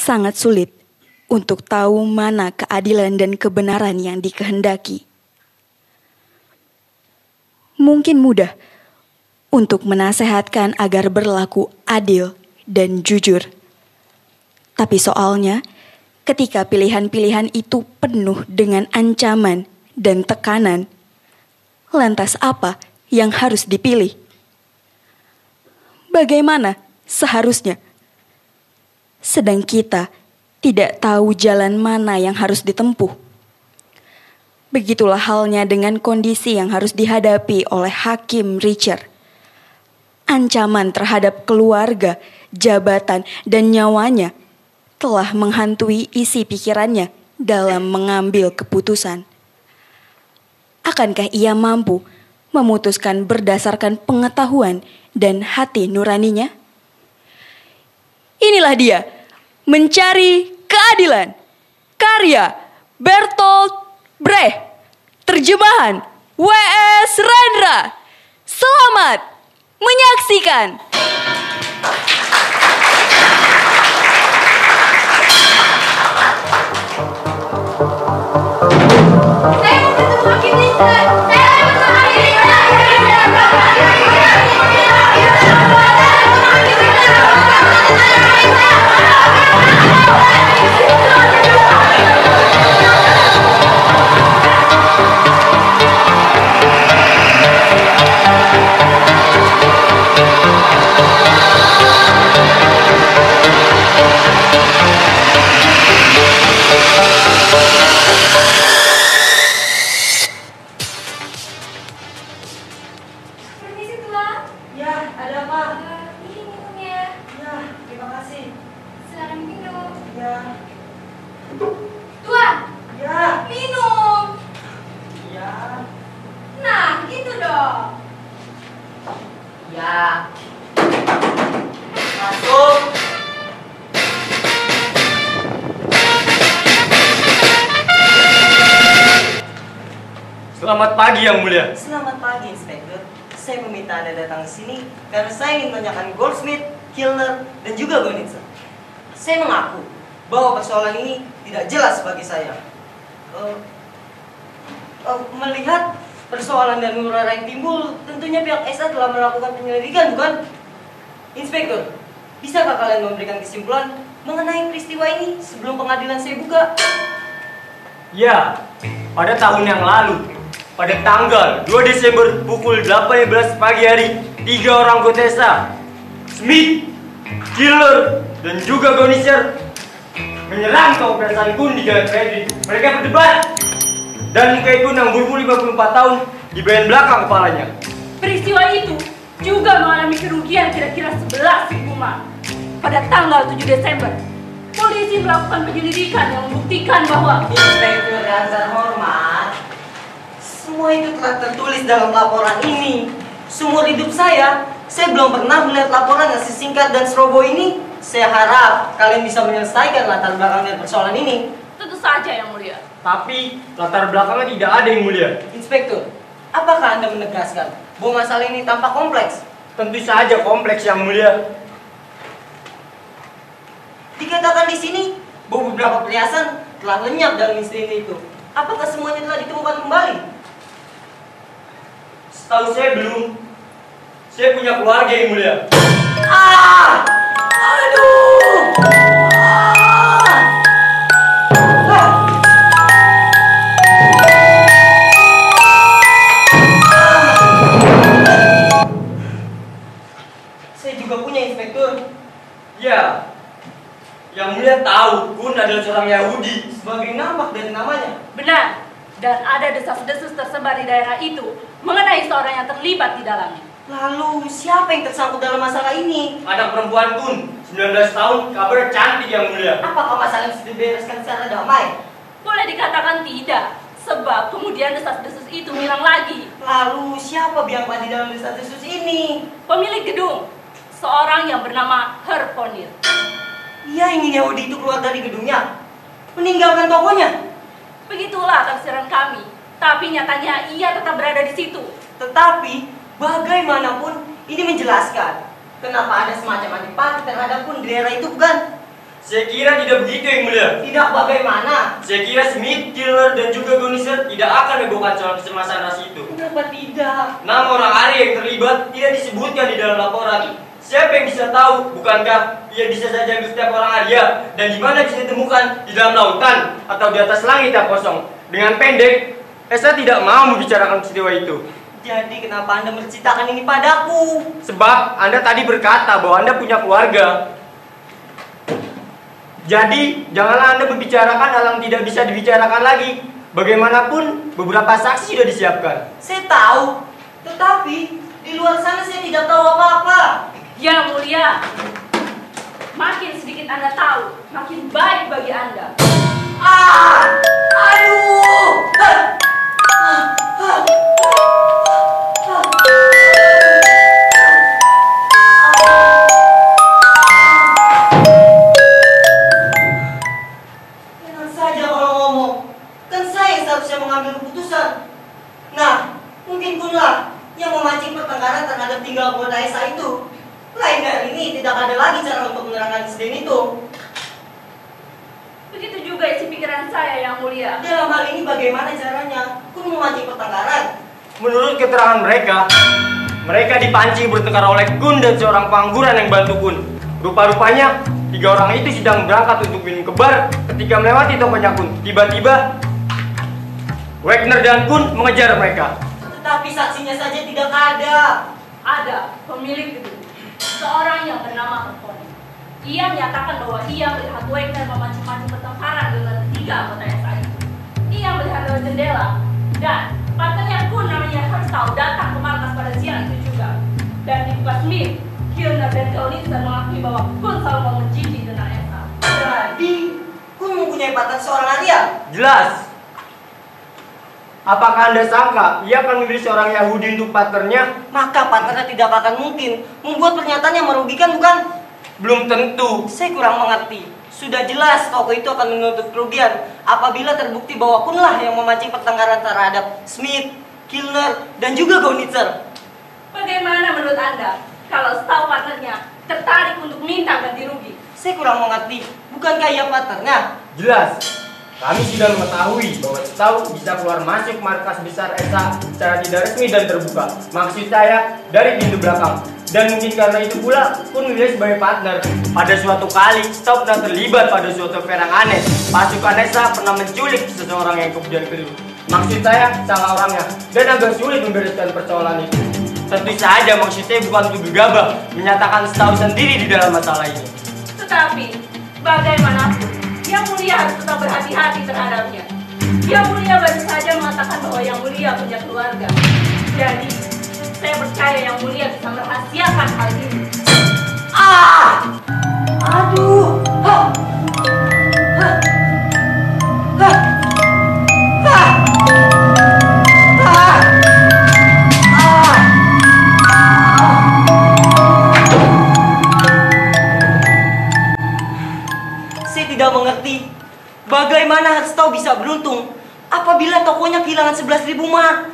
sangat sulit untuk tahu mana keadilan dan kebenaran yang dikehendaki. Mungkin mudah untuk menasehatkan agar berlaku adil dan jujur. Tapi soalnya, ketika pilihan-pilihan itu penuh dengan ancaman dan tekanan, lantas apa yang harus dipilih? Bagaimana seharusnya? Sedang kita tidak tahu jalan mana yang harus ditempuh. Begitulah halnya dengan kondisi yang harus dihadapi oleh Hakim Richard. Ancaman terhadap keluarga, jabatan, dan nyawanya telah menghantui isi pikirannya dalam mengambil keputusan. Akankah ia mampu memutuskan berdasarkan pengetahuan dan hati nuraninya? Inilah dia, Mencari Keadilan, karya Bertolt Brecht, terjemahan W.S. Rendra. Selamat menyaksikan. Saya mau bertemu Hakim Richard. Permisi Tuan. Ya, ada apa? Ini minumnya. Ya, terima kasih. Silakan minum. Ya, Tuan, ya, minum. ya, Nah, gitu dong. ya. Masuk. Selamat pagi Yang Mulia. Selamat pagi, Inspektur. Saya meminta Anda datang ke sini karena saya ingin menanyakan Goldsmith, Kilner, dan juga Gonitzer. Saya mengaku bahwa persoalan ini tidak jelas bagi saya. Melihat persoalan dan huru-hara yang timbul, tentunya pihak SA telah melakukan penyelidikan, bukan? Inspektur, bisakah kalian memberikan kesimpulan mengenai peristiwa ini sebelum pengadilan saya buka? Ya, pada tahun yang lalu, pada tanggal 2 Desember pukul 18 pagi hari, 3 orang Gotesa, Smith, Killer, dan juga Gonitzer menyerang keoperasan Kun di Jalan Frederick. Mereka berdebat dan muka Kun yang berumur 54 tahun di bagian belakang kepalanya. Peristiwa itu juga mengalami kerugian kira-kira 11.000 mark. Pada tanggal 7 Desember, polisi melakukan penyelidikan yang membuktikan bahwa Inspektur yang terhormat, semua itu telah tertulis dalam laporan ini. Seumur hidup saya belum pernah melihat laporan yang sesingkat dan seroboh ini. Saya harap kalian bisa menyelesaikan latar belakang dari persoalan ini. tentu saja Yang Mulia. Tapi latar belakangnya tidak ada Yang Mulia. Inspektur, apakah Anda menegaskan bahwa masalah ini tampak kompleks? Tentu saja kompleks Yang Mulia. Dikatakan di sini bahwa beberapa perhiasan telah lenyap dalam insiden itu. Apakah semuanya telah ditemukan kembali? Setahu saya belum. Saya punya keluarga Yang Mulia. Ah! Aduh! Ah! Ah! Saya juga punya, Inspektur. Ya, Yang Mulia tahu Kun adalah seorang Yahudi. Sebagai nampak dari namanya. Benar. Dan ada desas-desus tersebar di daerah itu mengenai seorang yang terlibat di dalamnya. Lalu, siapa yang tersangkut dalam masalah ini? Anak perempuan Kun, 19 tahun, kabar cantik Yang Mulia. Apakah masalah ini sudah dibereskan secara damai? Boleh dikatakan tidak, sebab kemudian desas-desus itu hilang lagi. Lalu, siapa biang di dalam desas-desus ini? Pemilik gedung, seorang yang bernama Herponir. Ia ingin Yahudi itu keluar dari gedungnya, meninggalkan tokonya. Begitulah tafsiran kami, tapi nyatanya ia tetap berada di situ. Tetapi, bagaimanapun ini menjelaskan kenapa ada semacam antipati terhadap Kun di daerah itu, bukan? Saya kira tidak begitu yang mulia. Tidak bagaimana? Saya kira Smith, Killer, dan juga Gonizer tidak akan melakukan soal kecemasan ras itu. Kenapa tidak? Nama orang Arya yang terlibat tidak disebutkan di dalam laporan. Siapa yang bisa tahu? Bukankah ia bisa saja setiap orang Arya? Dan di mana bisa ditemukan? Di dalam lautan atau di atas langit yang kosong? Dengan pendek, Esa tidak mau membicarakan peristiwa itu. Jadi kenapa Anda menceritakan ini padaku? Sebab Anda tadi berkata bahwa Anda punya keluarga. Jadi, janganlah Anda membicarakan hal yang tidak bisa dibicarakan lagi. Bagaimanapun, beberapa saksi sudah disiapkan. Saya tahu, tetapi di luar sana saya tidak tahu apa-apa. Ya mulia, makin sedikit Anda tahu, makin baik bagi Anda. Aduh! Tenang saja kalau ngomong. Kan saya yang seharusnya mengambil keputusan. Nah, mungkin Kunlah yang memancing pertengkaran terhadap 3 anggota ESA itu. Lain dari ini tidak ada lagi cara untuk menerangkan insiden itu. Begitu juga isi pikiran saya yang mulia. Dalam hal ini bagaimana caranya? Kun memancing pertengkaran. Menurut keterangan mereka dipancing bertengkar oleh Kun dan seorang pengangguran yang bantu Kun. Rupa-rupanya 3 orang itu sedang berangkat untuk minum ke bar ketika melewati tokonya Kun. Tiba-tiba Wagner dan Kun mengejar mereka. Tetapi saksinya saja tidak ada. Ada pemilik gedung, seorang yang bernama Antoni. Ia menyatakan bahwa ia melihat Wagner memancing-mancing pertengkaran dengan 3 anggota ESA itu. Ia melihat lewat jendela dan partnernya Kun namanya Herstau datang ke markas pada siang itu juga. Dan di Pak Smith, Kilner dan Gonizer mengakui bahwa Kun selalu membenci dengan ESA. Jadi, Kun mempunyai partner seorang Arya. Jelas. Apakah Anda sangka ia akan memilih seorang Yahudi untuk partnernya? Maka partnernya tidak akan mungkin membuat pernyataan yang merugikan, bukan? Belum tentu. Saya kurang mengerti. Sudah jelas toko itu akan menuntut kerugian apabila terbukti bahwa Kunlah yang memancing pertengkaran terhadap Smith, Kilner, dan juga Gonizer. Bagaimana menurut Anda kalau setahu partnernya tertarik untuk minta ganti rugi? Saya kurang mengerti. Bukankah ia partnernya? Jelas. Kami sudah mengetahui bahwa Stau bisa keluar masuk markas besar ESA secara tidak resmi dan terbuka. Maksud saya, dari pintu belakang. Dan mungkin karena itu pula, Kun memilih sebagai partner. Pada suatu kali, Stau pernah terlibat pada suatu affair yang aneh. Pasukan ESA pernah menculik seseorang yang kemudian keliru. Maksud saya, salah orangnya. Dan agak sulit membereskan persoalan itu. Tentu saja maksud saya bukan untuk gegabah, menyatakan Stau sendiri di dalam masalah ini. Tetapi, bagaimanapun, Yang Mulia harus tetap berhati-hati terhadapnya. Yang Mulia baru saja mengatakan bahwa Yang Mulia punya keluarga. Jadi, saya percaya Yang Mulia bisa merahasiakan hal ini. Aduh! Saya tidak mengerti bagaimana Herstau bisa beruntung apabila tokonya kehilangan 11.000 mark.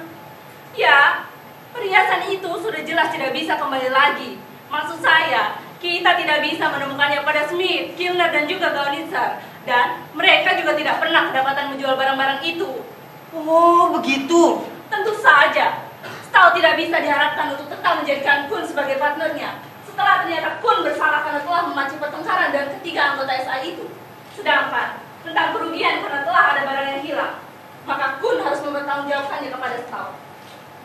Ya, perhiasan itu sudah jelas tidak bisa kembali lagi. Maksud saya, kita tidak bisa menemukannya pada Smith, Kilner, dan juga Gonizer. Dan mereka juga tidak pernah kedapatan menjual barang-barang itu. Oh, begitu. Tentu saja, Stau tidak bisa diharapkan untuk tetap menjadikan Kun sebagai partnernya. Setelah ternyata Kun bersalah karena telah memancing pertengkaran dan ketiga anggota SA itu. Sedangkan tentang kerugian karena telah ada barang yang hilang, maka Kun harus mempertanggungjawabkannya kepada Stau.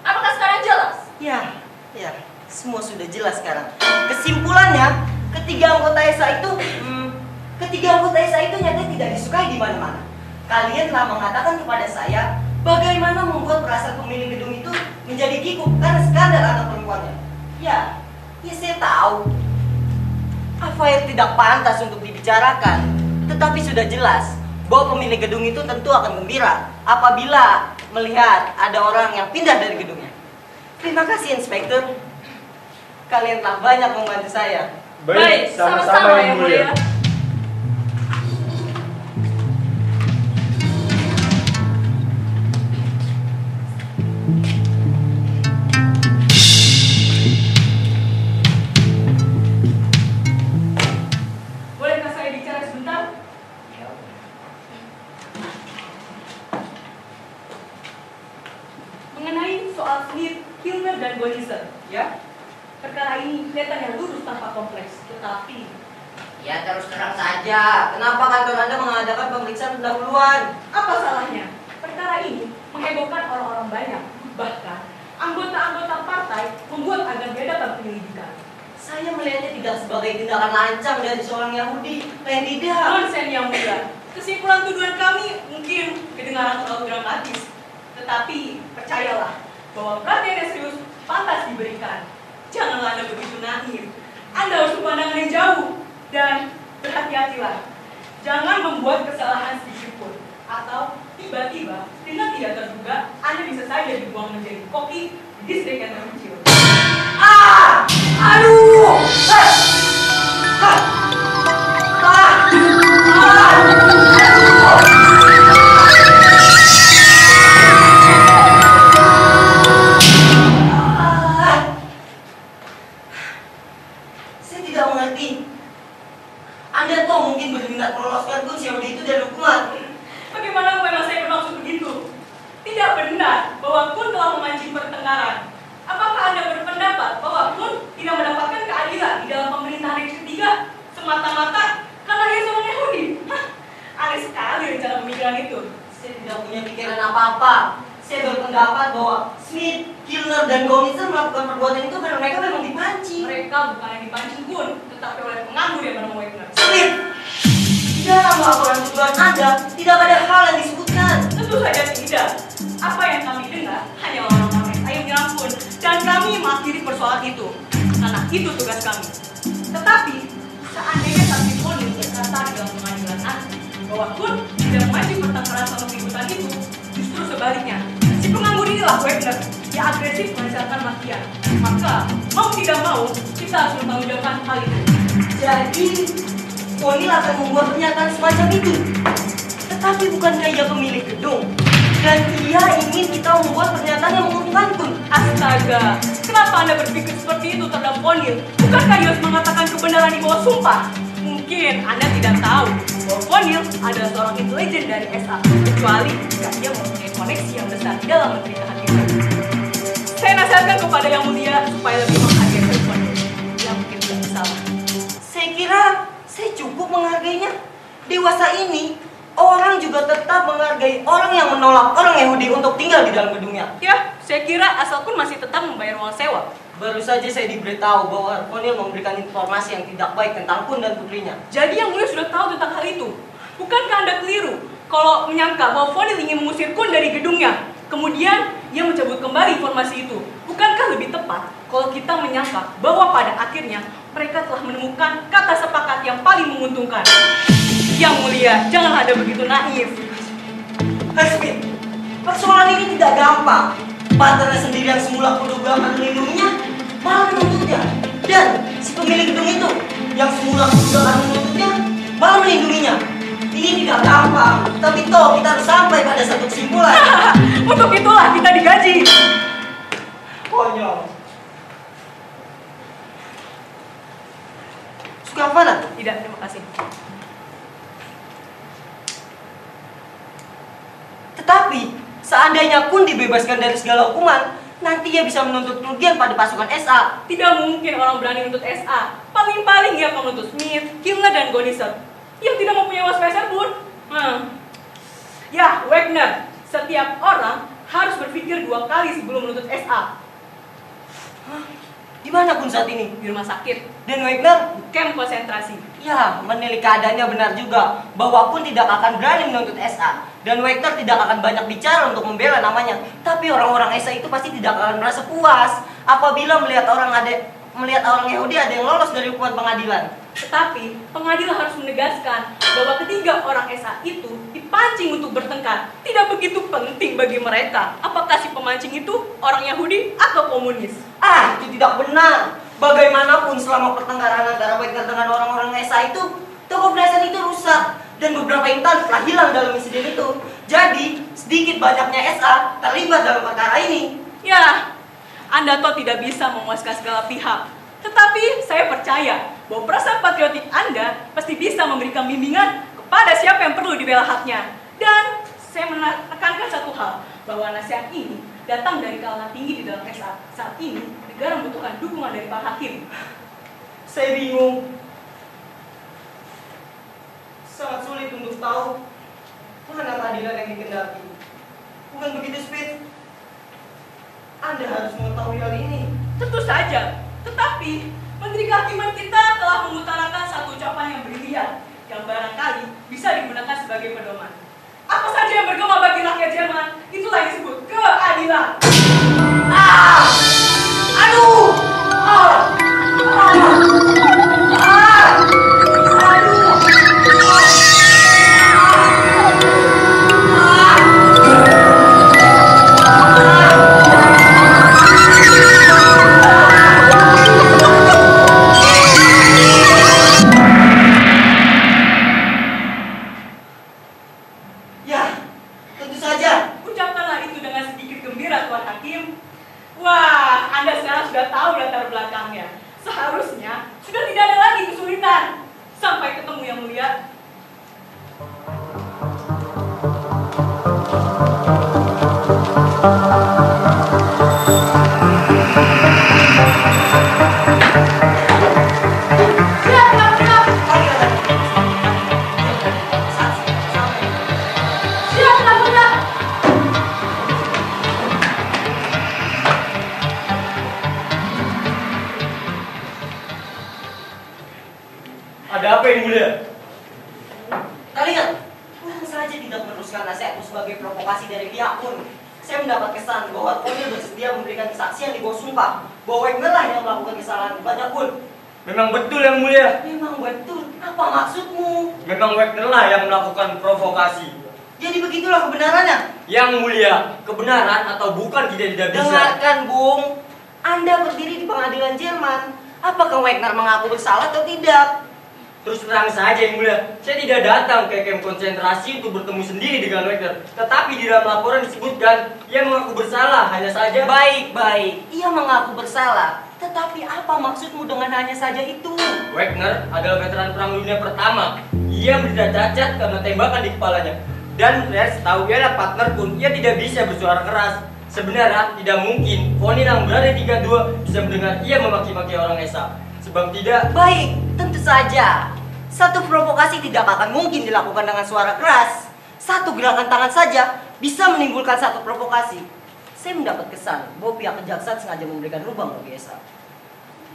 Apakah sekarang jelas? Ya, semua sudah jelas sekarang. Kesimpulannya, ketiga anggota ESA itu nyata tidak disukai di mana-mana. Kalian telah mengatakan kepada saya bagaimana membuat perasaan pemilik gedung itu menjadi kikuk karena skandal anak perempuannya. Ya saya tahu. Affair tidak pantas untuk dibicarakan, tetapi sudah jelas bahwa pemilik gedung itu tentu akan gembira apabila melihat ada orang yang pindah dari gedungnya. Terima kasih, Inspektur. Kalian telah banyak membantu saya. Baik, sama-sama Yang Mulia. Bolehkah saya bicara sebentar? dan Gonizer, ya. Perkara ini kelihatannya lurus tanpa kompleks, tetapi Ya terus terang saja, kenapa kantor Anda mengadakan pemeriksaan pendahuluan? apa salahnya? Perkara ini menghebohkan orang-orang banyak, bahkan anggota-anggota partai membuat agar diadakan penyelidikan. Saya melihatnya tidak sebagai tindakan lancang dari seorang Yahudi, lain tidak. Nonsen yang mulia. Kesimpulan tuduhan kami mungkin kedengaran terlalu dramatis, tetapi percayalah bahwa perhatian yang serius pantas diberikan. Janganlah Anda begitu naif. Anda harus pandangan yang jauh dan berhati-hatilah. Jangan membuat kesalahan sedikit pun, atau tiba-tiba dengan tidak terduga Anda bisa saja dibuang menjadi koki di distrik yang terpencil. Ah! Aduh! Ah! Ah! Saya tidak mengerti. Anda tahu mungkin berminat meloloskan kunci itu dari hukuman. Bagaimana memang saya bermaksud begitu? Tidak benar bahwa Kun telah memancing pertengkaran. Apakah Anda berpendapat bahwa Kun tidak mendapatkan keadilan di dalam pemerintahan yang ketiga semata-mata karena dia seorang Yahudi? Hah, aneh sekali rencana pemikiran itu. Saya tidak punya pikiran apa-apa. Saya berpendapat bahwa Smith, Kilner, dan Gonizer melakukan perbuatan itu karena mereka memang dipancing. Mereka bukan yang dipancing Kun, tetapi oleh penganggur yang bernama Wagner. Smith! Di dalam laporan tuduhan Anda, tidak ada hal yang disebutkan. Tentu saja tidak. Apa yang kami dengar hanya orang-orang yang saya menyerang Kun, dan kami mengakhiri persoalan itu. Karena itu tugas kami. Tetapi, seandainya saksi Kun berkata di dalam pengadilan nanti bahwa Kun tidak memancing pertengkaran sama keributan itu, justru sebaliknya. Si penganggur inilah Wagner, yang agresif melancarkan mafia. Maka, mau tidak mau, kita harus mempertanggungjawabkan hal itu. Jadi, Konil akan membuat pernyataan semacam itu. Tetapi bukankah ia pemilik gedung? Dan ia ingin kita membuat pernyataan yang menguntungkan Kun. Astaga, kenapa Anda berpikir seperti itu terhadap Konil? Bukankah dia harus mengatakan kebenaran di bawah sumpah? Mungkin Anda tidak tahu bahwa Konil adalah seorang intelijen dari SA, kecuali jika dia mempunyai koneksi yang besar di dalam pemerintahan itu. Saya nasihatkan kepada Yang Mulia supaya lebih menghargai Konil. Dia mungkin tidak salah. Saya kira saya cukup menghargainya. Dewasa ini, orang juga tetap menghargai orang yang menolak orang Yahudi untuk tinggal di dalam gedungnya. Ya, saya kira asal pun masih tetap membayar uang sewa. Baru saja saya diberitahu bahwa Konil memberikan informasi yang tidak baik tentang Kun dan putrinya. Jadi Yang Mulia sudah tahu tentang hal itu. Bukankah Anda keliru kalau menyangka bahwa Konil ingin mengusir Kun dari gedungnya? Kemudian ia mencabut kembali informasi itu. Bukankah lebih tepat kalau kita menyangka bahwa pada akhirnya mereka telah menemukan kata sepakat yang paling menguntungkan? Yang Mulia, janganlah Anda begitu naif. Smith, persoalan ini tidak gampang. Partnernya sendiri yang semula kuduga akan melindunginya, malah menuntutnya. Dan si pemilik gedung itu, yang semula kuduga akan menuntutnya, malah melindunginya. Ini tidak gampang, tapi toh kita harus sampai pada satu kesimpulan. Untuk itulah kita digaji. Konyol. Suka apa nak? Tidak, terima kasih. Tetapi, seandainya Kun dibebaskan dari segala hukuman, nanti ia bisa menuntut kerugian pada pasukan SA. Tidak mungkin orang berani menuntut SA. Paling-paling ia akan menuntut Smith, Kilner, dan Gonizer yang tidak mempunyai was peser pun. Ya, Wagner, setiap orang harus berpikir 2 kali sebelum menuntut SA. Di mana Kun saat ini? Di rumah sakit, Dan Wagner? camp konsentrasi. Ya, menilik keadaannya benar juga bahwa Kun tidak akan berani menuntut SA. Dan Wagner tidak akan banyak bicara untuk membela namanya. Tapi orang-orang SA itu pasti tidak akan merasa puas apabila melihat orang Yahudi ada yang lolos dari hukuman pengadilan. Tetapi, pengadilan harus menegaskan bahwa ketiga orang SA itu dipancing untuk bertengkar. Tidak begitu penting bagi mereka apakah si pemancing itu orang Yahudi atau komunis. Itu tidak benar. Bagaimanapun selama pertengkaran antara Wagner dengan orang-orang SA itu, toko perhiasan itu rusak. Dan beberapa intan telah hilang dalam insiden itu. Jadi, sedikit banyaknya SA terlibat dalam perkara ini. Ya, Anda toh tidak bisa memuaskan segala pihak. Tetapi saya percaya bahwa perasaan patriotik Anda pasti bisa memberikan bimbingan kepada siapa yang perlu dibela haknya. Dan saya menekankan satu hal, bahwa nasihat ini datang dari kalangan tinggi di dalam SA. Saat ini, negara membutuhkan dukungan dari para hakim. Saya bingung. Sangat sulit untuk tahu mana keadilan yang dikehendaki. Bukan begitu, Speed? Anda harus mengetahui hal ini. Tentu saja, tetapi Menteri Kehakiman kita telah mengutarakan satu ucapan yang brilian yang barangkali bisa digunakan sebagai pedoman. Apa saja yang bergema bagi rakyat Jerman, itulah yang disebut keadilan. Aduh! Ya, tentu saja. Ucapkanlah itu dengan sedikit gembira, Tuan Hakim. Wah, Anda sekarang sudah tahu latar belakangnya. Seharusnya sudah tidak ada lagi kesulitan. Sampai ketemu yang mulia. Ada apa yang mulia? Kalian, kurang saja tidak meneruskan nasihatku sebagai provokasi dari pihak pun. Saya mendapat kesan bahwa Tony bersedia memberikan kesaksian di bawah sumpah bahwa Wagner lah yang melakukan kesalahan banyak pun. Memang betul yang mulia. Memang betul. Apa maksudmu? Memang Wagner lah yang melakukan provokasi. Jadi begitulah kebenarannya. Yang mulia, kebenaran atau bukan tidak bisa. Dengarkan, Bung. Anda berdiri di pengadilan Jerman. Apakah Wagner mengaku bersalah atau tidak? Terus terang saja yang mulia, saya tidak datang ke kamp konsentrasi untuk bertemu sendiri dengan Wagner. Tetapi di dalam laporan disebutkan ia mengaku bersalah hanya saja. Baik. Ia mengaku bersalah. Tetapi apa maksudmu dengan hanya saja itu? Wagner adalah veteran perang dunia pertama. Ia menderita cacat karena tembakan di kepalanya. Dan saya tahu ia adalah partner pun, ia tidak bisa bersuara keras. Sebenarnya tidak mungkin Foni yang berada di tingkat 2 bisa mendengar ia memaki-maki orang Esa. Sebab tidak. Baik, tentu saja. Satu provokasi tidak akan mungkin dilakukan dengan suara keras. Satu gerakan tangan saja bisa menimbulkan satu provokasi. Saya mendapat kesan bahwa pihak kejaksaan sengaja memberikan lubang bagi Esa.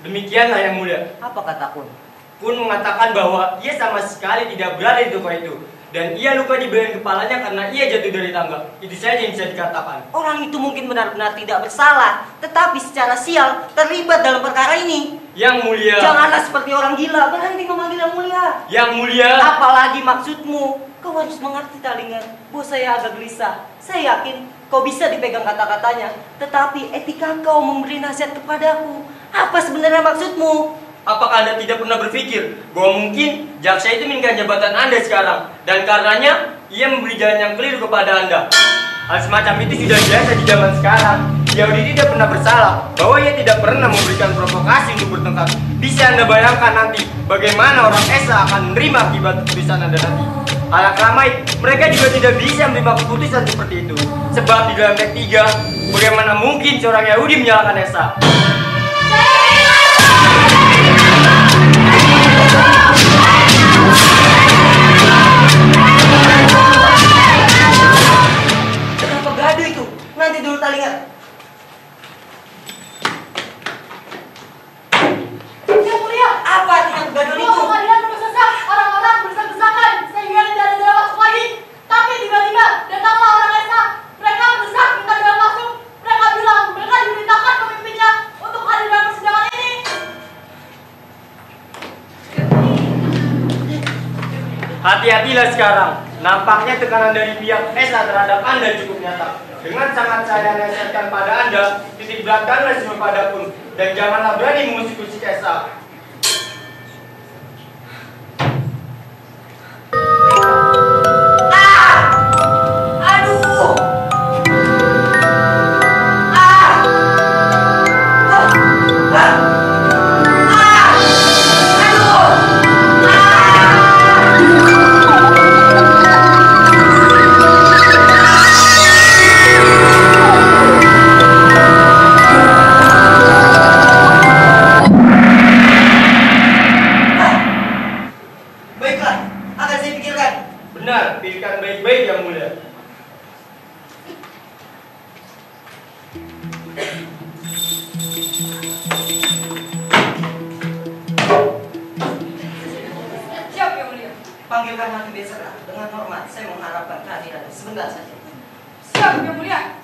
Demikianlah yang mulia. Apa kata Kun? Kun mengatakan bahwa ia sama sekali tidak berada di toko itu. Dan ia luka di bagian kepalanya karena ia jatuh dari tangga. Itu saja yang bisa dikatakan. Orang itu mungkin benar-benar tidak bersalah, tetapi secara sial terlibat dalam perkara ini. Yang mulia. Janganlah seperti orang gila, berhenti memanggil yang mulia. Yang mulia. Apalagi maksudmu? Kau harus mengerti, Talinger, bahwa saya agak gelisah. Saya yakin kau bisa dipegang kata-katanya, tetapi etika kau memberi nasihat kepadaku. Apa sebenarnya maksudmu? Apakah Anda tidak pernah berpikir bahwa mungkin jaksa itu menginginkan jabatan Anda sekarang, dan karenanya ia memberi jalan yang keliru kepada Anda? Hal semacam itu sudah biasa di zaman sekarang. Yahudi tidak pernah bersalah bahwa ia tidak pernah memberikan provokasi untuk bertengkar. Bisa Anda bayangkan nanti bagaimana orang Esa akan menerima akibat keputusan Anda nanti. Alak ramai, mereka juga tidak bisa menerima keputusan seperti itu. Sebab di dalam teks 3, bagaimana mungkin seorang Yahudi menyalahkan Esa? Kenapa gaduh itu? Nanti dulu, Talinger. Yang mulia, Apa artinya kegaduhan ketua itu? pengadilan bersesak, orang-orang berdesak-desakan sehingga tidak ada jalan masuk lagi. Tapi tiba-tiba datanglah orang Esa. Mereka mendesak minta jalan masuk. Mereka bilang mereka diperintahkan pemimpinnya untuk hadir dalam persidangan ini. Hati-hatilah sekarang. Nampaknya tekanan dari pihak Esa terhadap Anda cukup nyata. Dengan sangat saya nasihatkan pada Anda, titik belakanglah semua padapun, dan janganlah berani mengusik-usik Esa. Aduh! Benar, pilihkan baik-baik yang mulia. Siap yang mulia. Panggilkan Hakim Beserta dengan hormat. Saya mengharapkan kehadiran sebentar saja. Siap yang mulia.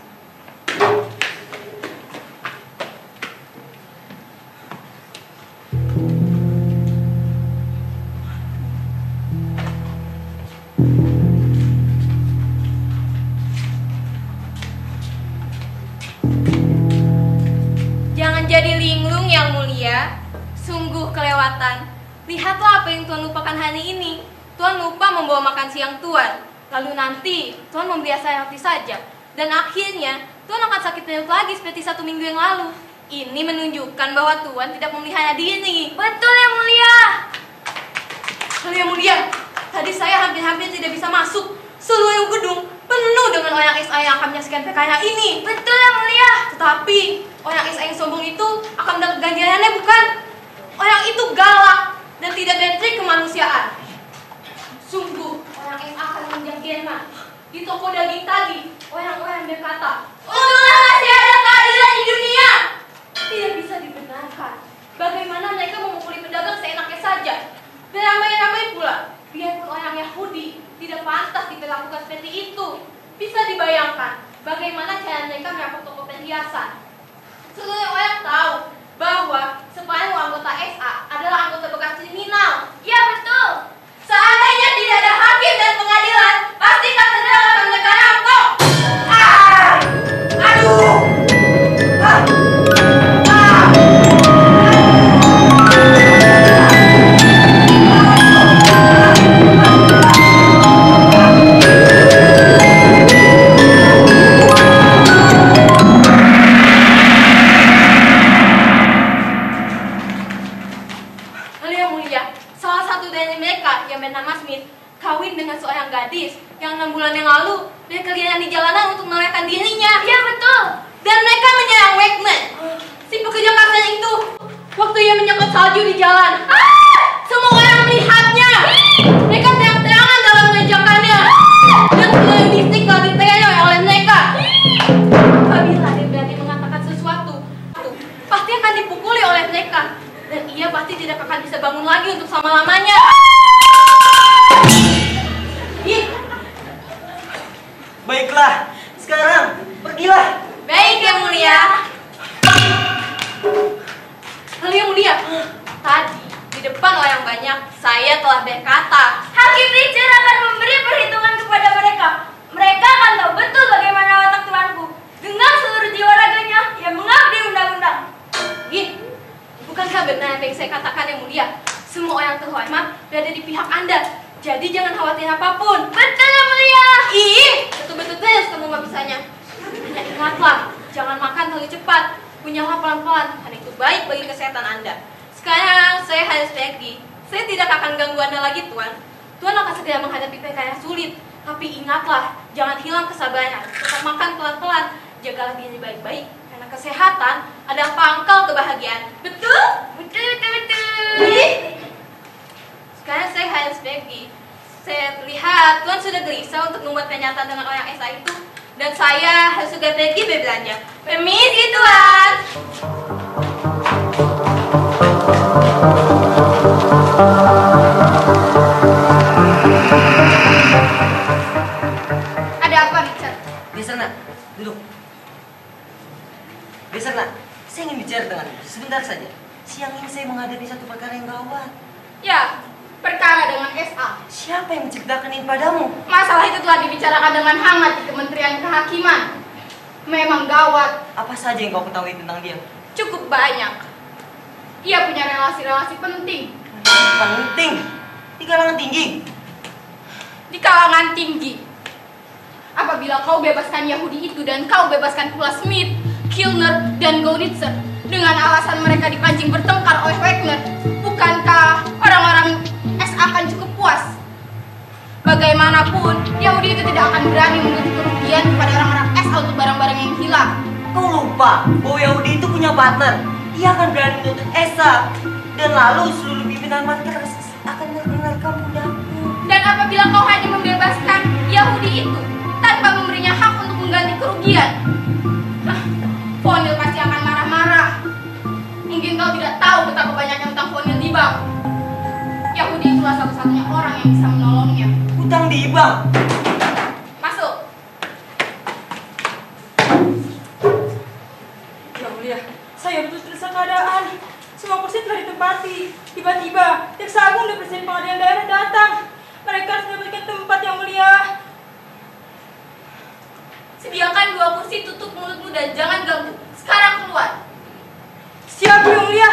Jangan jadi linglung yang mulia. Sungguh kelewatan. Lihatlah apa yang Tuan lupakan hari ini. Tuan lupa membawa makan siang Tuan. Lalu nanti Tuan memberi saya roti saja. Dan akhirnya Tuan akan sakit perut lagi seperti 1 minggu yang lalu. Ini menunjukkan bahwa Tuan tidak memelihara diri. Betul yang mulia. Lalu yang mulia, tadi saya hampir-hampir tidak bisa masuk. Seluruh gedung penuh dengan orang SA yang akan menyaksikan PKK ini. Betul yang mulia. Tetapi orang SA yang sombong itu akan mendapat ganjarannya, bukan? Orang itu galak dan tidak bertrik kemanusiaan. Sungguh orang SA akan menjaga di toko daging tadi. Orang-orang berkata, untunglah masih ada keadilan di dunia. Tidak bisa dibenarkan. Bagaimana mereka memukuli pedagang seenaknya saja? Beramai-ramai pula. Biarpun orang Yahudi tidak pantas diperlakukan seperti itu. Bisa dibayangkan bagaimana cara mereka merampok toko perhiasan. Seluruh orang tahu bahwa separuh anggota SA adalah anggota bekas kriminal. Ya betul. Seandainya tidak ada hakim dan pengadilan, pasti katedral akan mereka rampok. Aduh. Kawin dengan seorang gadis yang 6 bulan yang lalu berkeliaran di jalanan untuk melarikan dirinya. Iya betul. Dan mereka menyerang Wegner, si pekerja kasar itu, waktu ia menyangkut salju di jalan. Semua orang melihatnya. Mereka terang-terangan dalam mengerjakannya. Dan seluruh distrik telah diteror oleh mereka. Apabila dia berani mengatakan sesuatu, pasti akan dipukuli oleh mereka. Dan ia pasti tidak akan bisa bangun lagi untuk selama-lamanya. Baiklah, sekarang pergilah. Baik yang mulia. Lalu yang mulia, tadi di depan orang banyak saya telah berkata, Hakim Richard akan memberi perhitungan kepada mereka. Mereka akan tahu betul bagaimana watak tuanku. Dengan seluruh jiwa raganya yang mengabdi undang-undang. Bukankah benar apa yang saya katakan yang mulia? Semua orang terhormat berada di pihak Anda. Jadi jangan khawatir apapun. Betul yang mulia. Betul-betul terus kamu gak bisanya. Hanya ingatlah, jangan makan terlalu cepat. Punyalah pelan-pelan, karena itu baik bagi kesehatan Anda. Sekarang saya harus pergi. Saya tidak akan ganggu Anda lagi, Tuan. Tuan akan segera menghadapi PK yang sulit. Tapi ingatlah, jangan hilang kesabaran. Tetap makan pelan-pelan. Jagalah diri baik-baik. Karena kesehatan adalah pangkal kebahagiaan. Betul? Betul. Sekarang saya harus pergi. Saya lihat Tuan sudah gelisah untuk membuat pernyataan dengan orang SA itu. Dan saya harus juga pergi berbelanja. Permisi, Tuan. Ada apa, Richard? Beserta, duduk. Beserta, saya ingin bicara denganmu sebentar saja. Siang ini saya menghadapi satu perkara yang gawat. Ya, perkara dengan SA. Siapa yang menciptakan ini padamu? Masalah itu telah dibicarakan dengan hangat di Kementerian Kehakiman. Memang gawat. Apa saja yang kau ketahui tentang dia? Cukup banyak. Ia punya relasi-relasi penting. Penting? Di kalangan tinggi? Di kalangan tinggi. Apabila kau bebaskan Yahudi itu dan kau bebaskan pula Smith, Kilner, dan Golditzer dengan alasan mereka dipancing bertengkar oleh Wegner, bukankah orang-orang SA akan cukup puas? Bagaimanapun, Yahudi itu tidak akan berani menuntut kerugian kepada orang-orang SA untuk barang-barang yang hilang. Kau lupa bahwa Yahudi itu punya partner. Ia akan berani menuntut Esa. Dan lalu seluruh pimpinan market akan mendengar kamu. Dan apabila kau hanya membebaskan itu tanpa memberinya hak untuk mengganti kerugian. Fonil pasti akan marah-marah. Mungkin kau tidak tahu betapa banyaknya hutang Fonil di bank. Yahudi itulah satu-satunya orang yang bisa menolongnya. Hutang di bank? Masuk. Yang mulia, saya betul terdesak keadaan. Semua kursi telah ditempati. Tiba-tiba, Jaksa Agung dan Presiden Pengadilan Daerah datang. Mereka harus mendapatkan tempat, Yang Mulia. Sediakan 2 kursi, tutup mulutmu dan jangan ganggu. Sekarang keluar. Siap, Yang Mulia.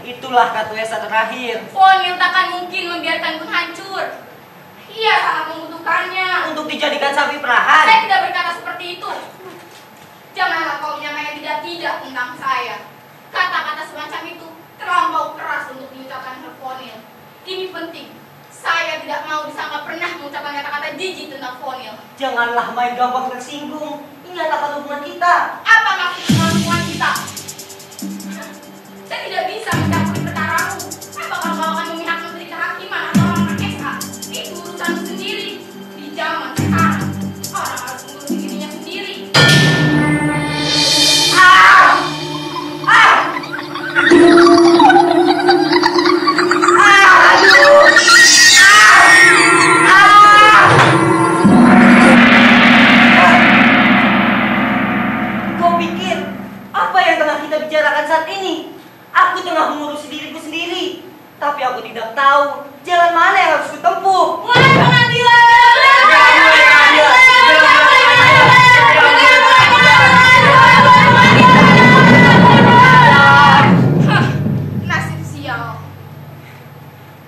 Itulah Katu Esa terakhir. Fonil takkan mungkin membiarkan pun hancur. Ia sangat membutuhkannya. Untuk dijadikan sapi perahan. Saya tidak berkata seperti itu. Janganlah kau menyangka tidak tentang saya. Kata-kata semacam itu terlampau keras untuk diucapkan Fonil. Ini penting. Saya tidak mau disangka pernah mengucapkan kata-kata jijik tentang Fonil. Janganlah main gampang tersinggung. Ingat akan hubungan kita. Apa maksud hubungan kita? Saya tidak bisa mencampuri perkaramu. Apakah kau akan memihak menteri kehakiman atau orang SA? Itu urusanmu sendiri. Di zaman sekarang, orang harus mengurus dirinya sendiri. Kau pikir apa yang tengah kita bicarakan saat ini? Aku tengah mengurusi diriku sendiri, tapi aku tidak tahu jalan mana yang harus kutempuh. Mulai pengadilan! Nasib sial.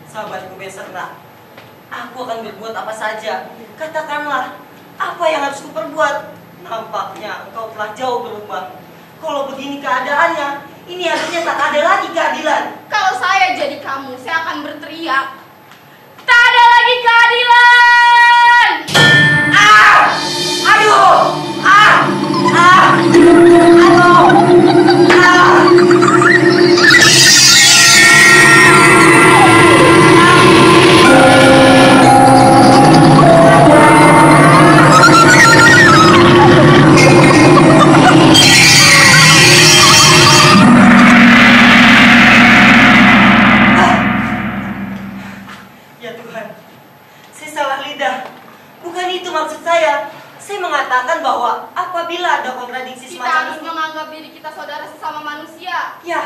Sahabatku Beserna, aku akan berbuat apa saja. Katakanlah, apa yang harus kuperbuat? Nampaknya engkau telah jauh berubah. Kalau begini keadaannya, ini artinya tak ada lagi keadilan. Kalau saya jadi kamu, saya akan berteriak. Tak ada lagi keadilan! Aduh! Ya Tuhan, saya salah lidah. Bukan itu maksud saya. Saya mengatakan bahwa apabila ada kontradiksi Kita semacam harus ini, menganggap diri kita saudara sesama manusia. ya,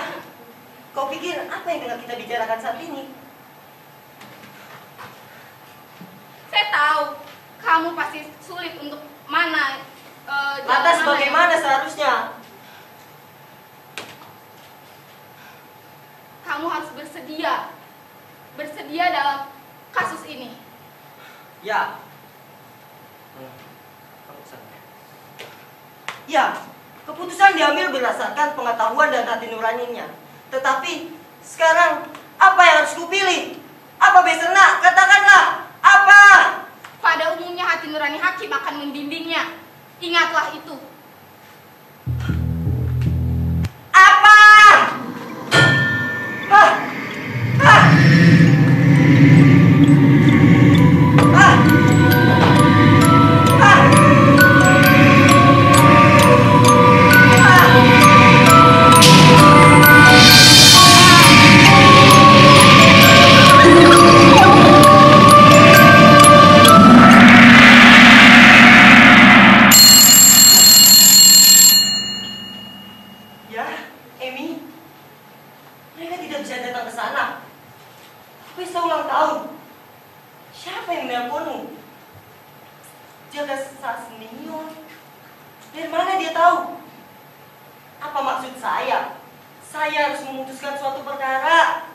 kau pikir apa yang tengah kita bicarakan saat ini? Saya tahu kamu pasti sulit untuk mana jalan Lantas mana bagaimana seharusnya? kamu harus bersedia dalam kasus ini. Ya. Ya, keputusan diambil berdasarkan pengetahuan dan hati nuraninya. Tetapi sekarang apa yang harus kupilih? Apa Beserna? Katakanlah, apa? Pada umumnya hati nurani hakim akan membimbingnya. Ingatlah itu. Apa? Hah? Hah? Hah? Hah? Ya, Emi, mereka tidak bisa datang ke sana. Pesta ulang tahun. Siapa yang menelponmu? Jaga Sasmio. Dari mana dia tahu? Apa maksud saya? Saya harus memutuskan suatu perkara.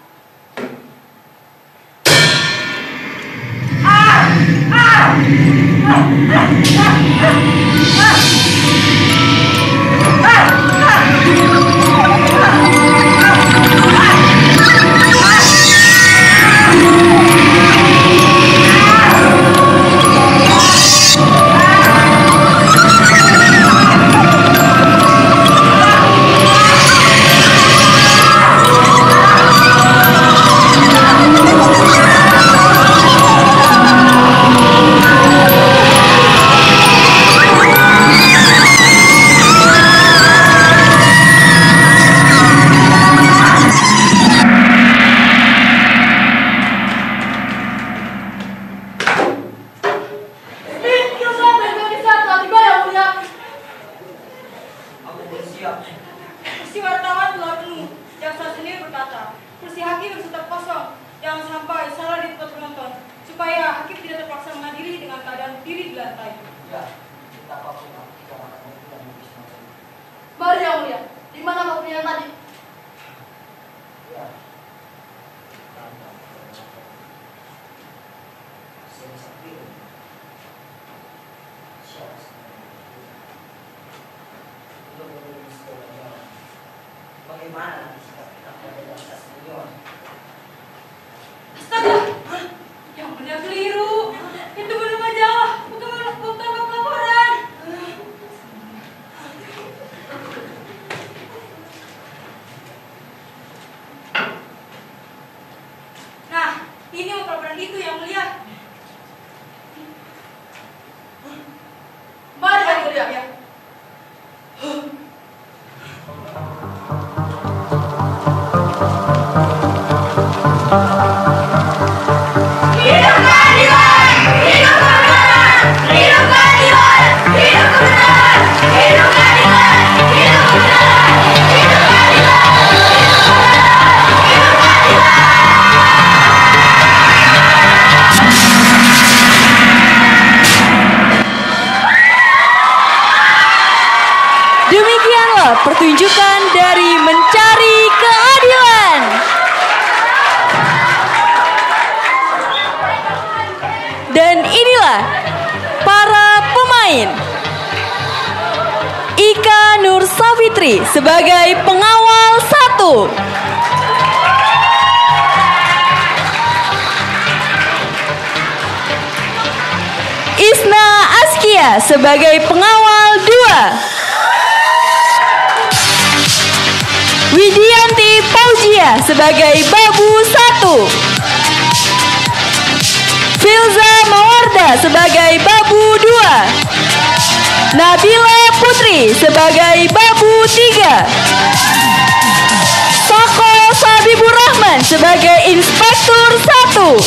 sampai salah di tempat penonton, supaya hakim tidak terpaksa mengadili dengan keadaan diri di lantai. Ya, kita pasti tidak akan melakukan bisnis. Mari yang mulia, di mana buktinya tadi? Ya. Saya bisa pilih. Siapa sebenarnya? Untuk menulis kewajaran. Bagaimana sikap kita pada dasar senior? Astaga! Yang benar keliru. Itu belum majalah, bukan laporan. Nah, ini laporan itu yang mulia. Mari yang mulia. Demikianlah pertunjukan dari Mencari Keadilan. Dan inilah para pemain. Ika Nur Safitri sebagai pengawal 1. Isna Askia sebagai pengawal 2. Widianti Paujia sebagai babu 1. Filza Mawarda sebagai babu 2. Nabila Putri sebagai babu 3. Sako Sabibur Rahman sebagai inspektur 1.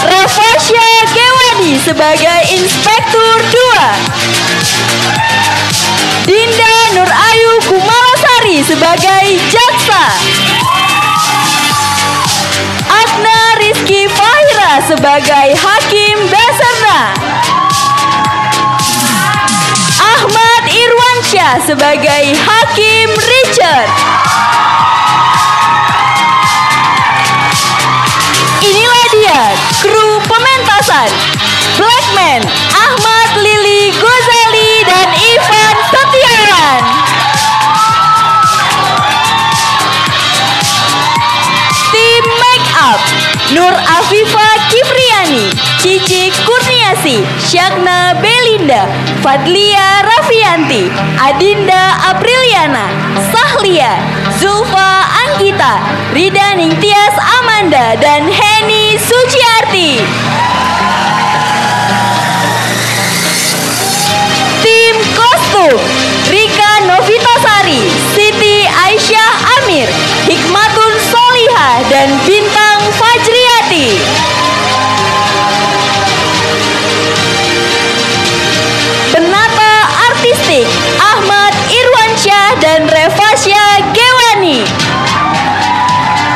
Rafasya Gewadi sebagai inspektur 2. Dinda Nur Ayu Kumalasari sebagai jaksa. Adna Rizky Fahira sebagai hakim Basarna. Ahmad Irwansyah sebagai hakim Richard. Inilah dia kru pementasan. Blackman, Ahmad Lili Gozali dan Ivan Setiawan. Tim make up Nur Afifa Kifriani, Cici Kurniasi, Syakna Belinda, Fadlia Rafianti, Adinda Apriliana, Sahlia, Zulfa Anggita, Rida Ningtyas Amanda, dan Heni Suciarti. Tim kostum Rika Novitasari, Siti Aisyah Amir, Hikmatun Soliha, dan Bintang Fajriati. Penata artistik Ahmad Irwansyah dan Revasya Gewani.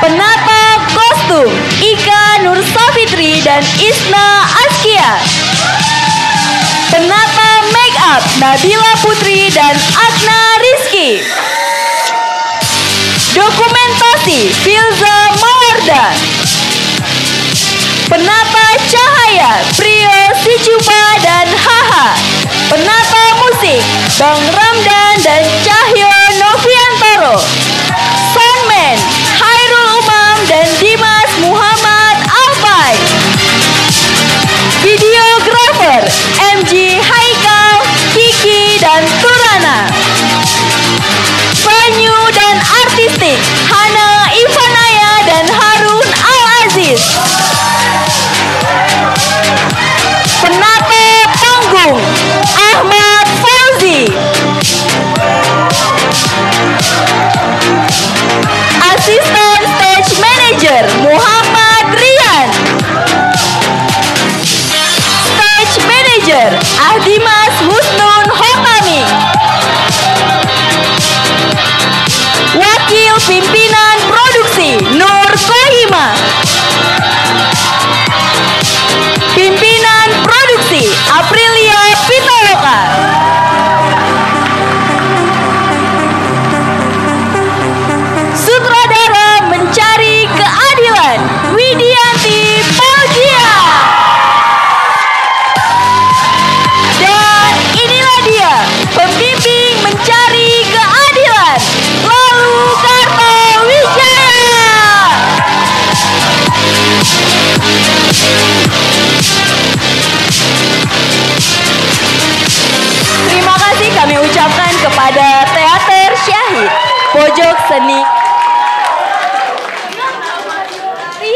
Penata kostum Ika Nur Safitri dan Isna Askia. Penata make up Nabila Putri dan Adna Rizky. Dokumentasi Filza Mawarda. Penata cahaya Prio Sicupa dan Haha. Penata musik Bang Ramdan dan Cahyo Noviantoro. Soundman Hairul Umam dan Dimas Muhammad Alfai. Videografer MG Haikal, Kiki dan Turana. Venue dan artistik Hana Ivanaya dan Harun Al-Aziz. Penata panggung Ahmad Fauzi. Asisten stage manager Muhammad Rian. Stage manager Ahdimas Husnun Hotami. Wakil pimpinan produksi Nur Kohima.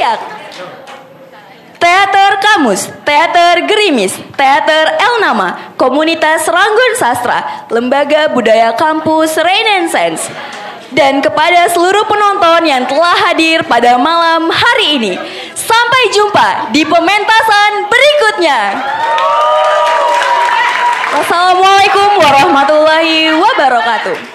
Siak, Teater Kamus, Teater Gerimis, Teater El Nama, Komunitas Ranggun Sastra, Lembaga Budaya Kampus Renaissance, dan kepada seluruh penonton yang telah hadir pada malam hari ini. Sampai jumpa di pementasan berikutnya. Wassalamualaikum warahmatullahi wabarakatuh.